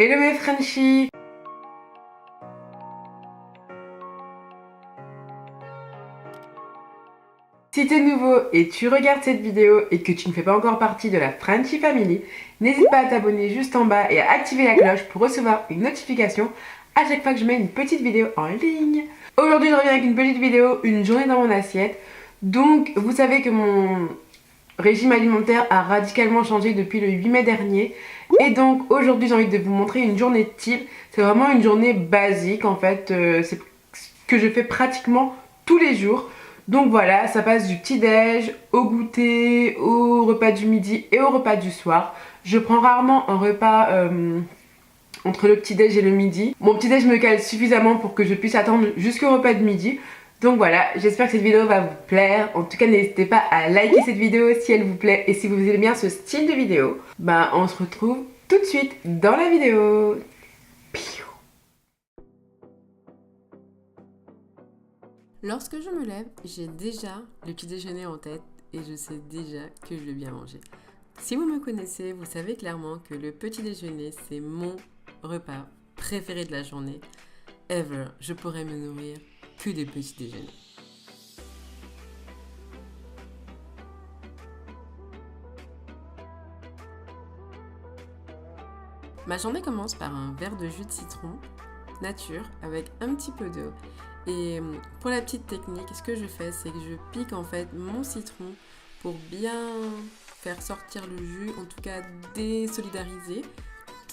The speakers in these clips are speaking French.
Hello mes Frenchies! Si tu es nouveau et tu regardes cette vidéo et que tu ne fais pas encore partie de la Frenchie Family, n'hésite pas à t'abonner juste en bas et à activer la cloche pour recevoir une notification à chaque fois que je mets une petite vidéo en ligne. Aujourd'hui je reviens avec une petite vidéo, une journée dans mon assiette. Donc vous savez que mon régime alimentaire a radicalement changé depuis le 8 mai dernier. Et donc aujourd'hui j'ai envie de vous montrer une journée type. C'est vraiment une journée basique en fait, c'est ce que je fais pratiquement tous les jours. Donc voilà, ça passe du petit-déj au goûter, au repas du midi et au repas du soir. Je prends rarement un repas entre le petit-déj et le midi. Mon petit-déj me cale suffisamment pour que je puisse attendre jusqu'au repas de midi. Donc voilà, j'espère que cette vidéo va vous plaire. En tout cas, n'hésitez pas à liker cette vidéo si elle vous plaît. Et si vous aimez bien ce style de vidéo, on se retrouve tout de suite dans la vidéo. Lorsque je me lève, j'ai déjà le petit déjeuner en tête et je sais déjà que je vais bien manger. Si vous me connaissez, vous savez clairement que le petit déjeuner, c'est mon repas préféré de la journée. Ever, je pourrais me nourrir que des petits déjeuners. Ma journée commence par un verre de jus de citron nature avec un petit peu d'eau. Et pour la petite technique, ce que je fais, c'est que je pique en fait mon citron pour bien faire sortir le jus, en tout cas désolidariser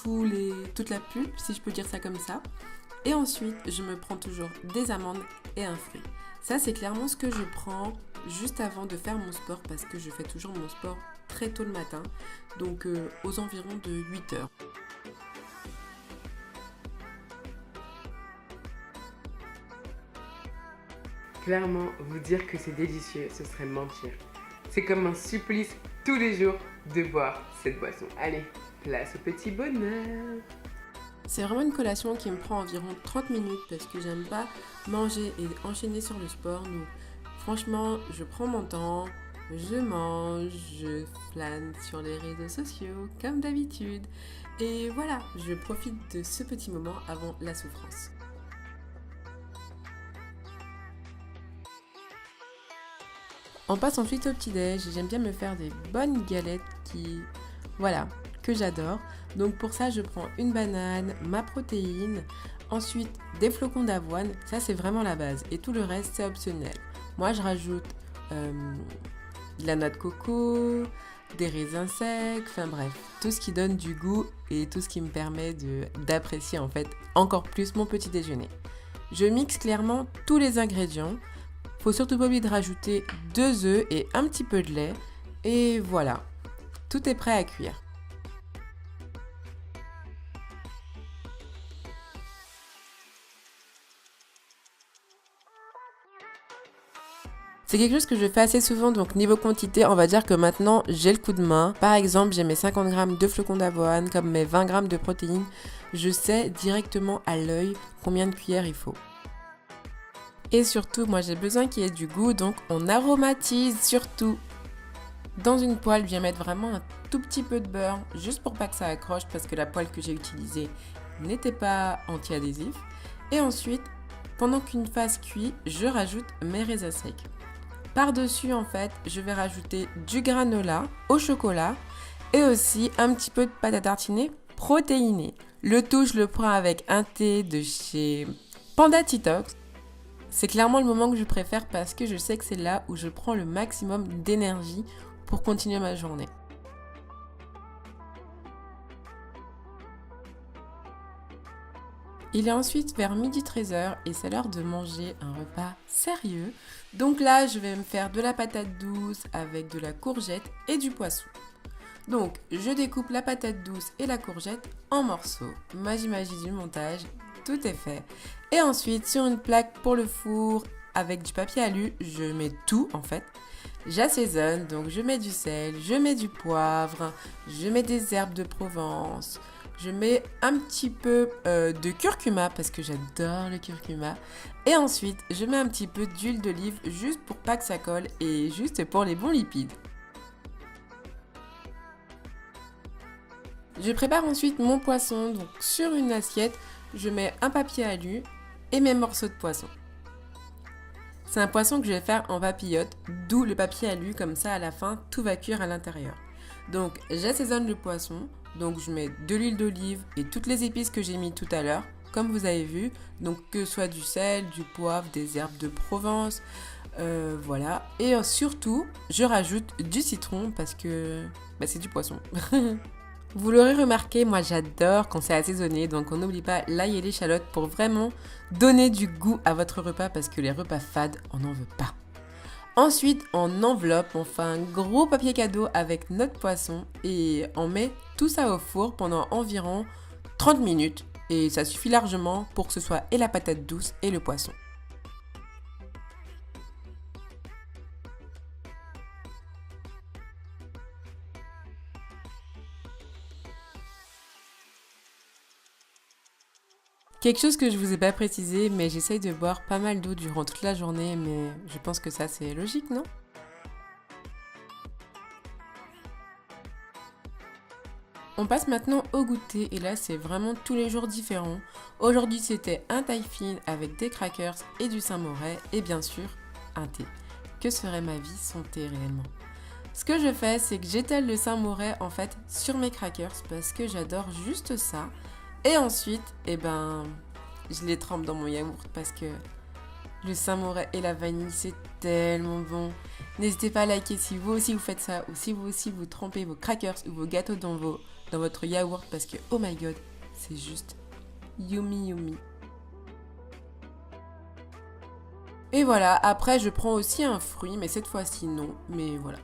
toute la pulpe, si je peux dire ça comme ça. Et ensuite, je me prends toujours des amandes et un fruit. Ça, c'est clairement ce que je prends juste avant de faire mon sport parce que je fais toujours mon sport très tôt le matin, donc aux environs de 8 heures. Clairement, vous dire que c'est délicieux, ce serait mentir. C'est comme un supplice tous les jours de boire cette boisson. Allez, place au petit bonheur. C'est vraiment une collation qui me prend environ 30 minutes parce que j'aime pas manger et enchaîner sur le sport. Donc franchement, je prends mon temps, je mange, je flâne sur les réseaux sociaux comme d'habitude. Et voilà, je profite de ce petit moment avant la souffrance. On passe ensuite au petit-déj. J'aime bien me faire des bonnes galettes que j'adore. Donc pour ça, je prends une banane, ma protéine, ensuite des flocons d'avoine. Ça, c'est vraiment la base. Et tout le reste, c'est optionnel. Moi, je rajoute de la noix de coco, des raisins secs, enfin bref, tout ce qui donne du goût et tout ce qui me permet d'apprécier en fait encore plus mon petit déjeuner. Je mixe clairement tous les ingrédients. Faut surtout pas oublier de rajouter 2 œufs et un petit peu de lait. Et voilà, tout est prêt à cuire. C'est quelque chose que je fais assez souvent, donc niveau quantité, on va dire que maintenant j'ai le coup de main. Par exemple, j'ai mes 50 g de flocons d'avoine, comme mes 20 g de protéines. Je sais directement à l'œil combien de cuillères il faut. Et surtout, moi j'ai besoin qu'il y ait du goût, donc on aromatise surtout. Dans une poêle, je viens mettre vraiment un tout petit peu de beurre, juste pour pas que ça accroche, parce que la poêle que j'ai utilisée n'était pas anti-adhésif. Et ensuite, pendant qu'une phase cuit, je rajoute mes raisins secs. Par-dessus, en fait, je vais rajouter du granola au chocolat et aussi un petit peu de pâte à tartiner protéinée. Le tout, je le prends avec un thé de chez Panda Detox. C'est clairement le moment que je préfère parce que je sais que c'est là où je prends le maximum d'énergie pour continuer ma journée. Il est ensuite vers 12h13 et c'est l'heure de manger un repas sérieux. Donc là, je vais me faire de la patate douce avec de la courgette et du poisson. Donc, je découpe la patate douce et la courgette en morceaux. Magie du montage, tout est fait. Et ensuite, sur une plaque pour le four avec du papier alu, je mets tout en fait. J'assaisonne, donc je mets du sel, je mets du poivre, je mets des herbes de Provence, je mets un petit peu de curcuma parce que j'adore le curcuma. Et ensuite, je mets un petit peu d'huile d'olive juste pour pas que ça colle et juste pour les bons lipides. Je prépare ensuite mon poisson, donc sur une assiette, je mets un papier alu et mes morceaux de poisson. C'est un poisson que je vais faire en papillote, d'où le papier alu, comme ça à la fin tout va cuire à l'intérieur. Donc j'assaisonne le poisson, donc je mets de l'huile d'olive et toutes les épices que j'ai mis tout à l'heure, comme vous avez vu, donc que ce soit du sel, du poivre, des herbes de Provence, voilà. Et surtout, je rajoute du citron parce que c'est du poisson. Vous l'aurez remarqué, moi j'adore quand c'est assaisonné, donc on n'oublie pas l'ail et l'échalote pour vraiment donner du goût à votre repas parce que les repas fades, on n'en veut pas. Ensuite, en enveloppe, on fait un gros papier cadeau avec notre poisson et on met tout ça au four pendant environ 30 minutes et ça suffit largement pour que ce soit et la patate douce et le poisson. Quelque chose que je vous ai pas précisé, mais j'essaye de boire pas mal d'eau durant toute la journée, mais je pense que ça c'est logique, non? On passe maintenant au goûter et là c'est vraiment tous les jours différents. Aujourd'hui c'était un taille fine avec des crackers et du Saint-Moré et bien sûr un thé. Que serait ma vie sans thé réellement? Ce que je fais c'est que j'étale le Saint-Moré en fait sur mes crackers parce que j'adore juste ça. Et ensuite, je les trempe dans mon yaourt parce que le Saint-Moré et la vanille, c'est tellement bon. N'hésitez pas à liker si vous aussi vous faites ça ou si vous aussi vous trempez vos crackers ou vos gâteaux dans votre yaourt parce que, oh my god, c'est juste yummy yummy. Et voilà, après je prends aussi un fruit, mais cette fois-ci non, mais voilà.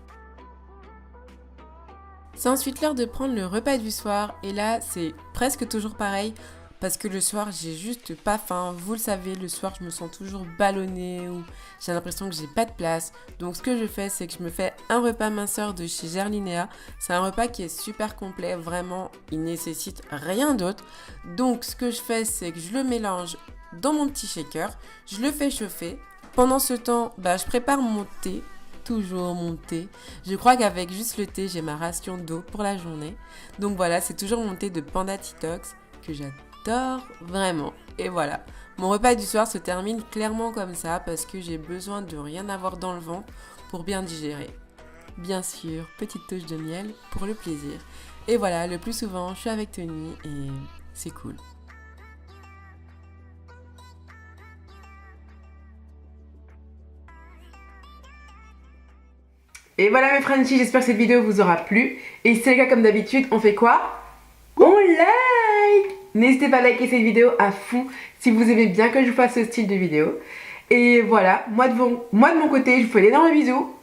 C'est ensuite l'heure de prendre le repas du soir et là c'est presque toujours pareil parce que le soir j'ai juste pas faim. Vous le savez, le soir je me sens toujours ballonnée ou j'ai l'impression que j'ai pas de place. Donc ce que je fais c'est que je me fais un repas minceur de chez Gerlinéa. C'est un repas qui est super complet, vraiment il nécessite rien d'autre. Donc ce que je fais c'est que je le mélange dans mon petit shaker, je le fais chauffer. Pendant ce temps, je prépare mon thé. Toujours mon thé. Je crois qu'avec juste le thé, j'ai ma ration d'eau pour la journée. Donc voilà, c'est toujours mon thé de Panda Detox que j'adore vraiment. Et voilà, mon repas du soir se termine clairement comme ça parce que j'ai besoin de rien avoir dans le ventre pour bien digérer. Bien sûr, petite touche de miel pour le plaisir. Et voilà, le plus souvent, je suis avec Tony et c'est cool. Et voilà mes Frenchies, j'espère que cette vidéo vous aura plu. Et si c'est le cas comme d'habitude, on fait quoi? On like! N'hésitez pas à liker cette vidéo à fond si vous aimez bien que je vous fasse ce style de vidéo. Et voilà, moi de mon côté, je vous fais d'énormes bisous.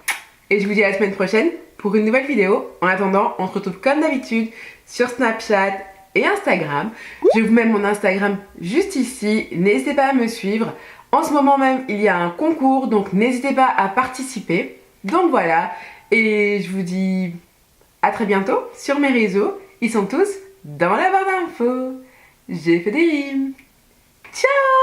Et je vous dis à la semaine prochaine pour une nouvelle vidéo. En attendant, on se retrouve comme d'habitude sur Snapchat et Instagram. Je vous mets mon Instagram juste ici. N'hésitez pas à me suivre. En ce moment même, il y a un concours, donc n'hésitez pas à participer. Donc voilà, et je vous dis à très bientôt sur mes réseaux. Ils sont tous dans la barre d'infos. J'ai fait des rimes. Ciao!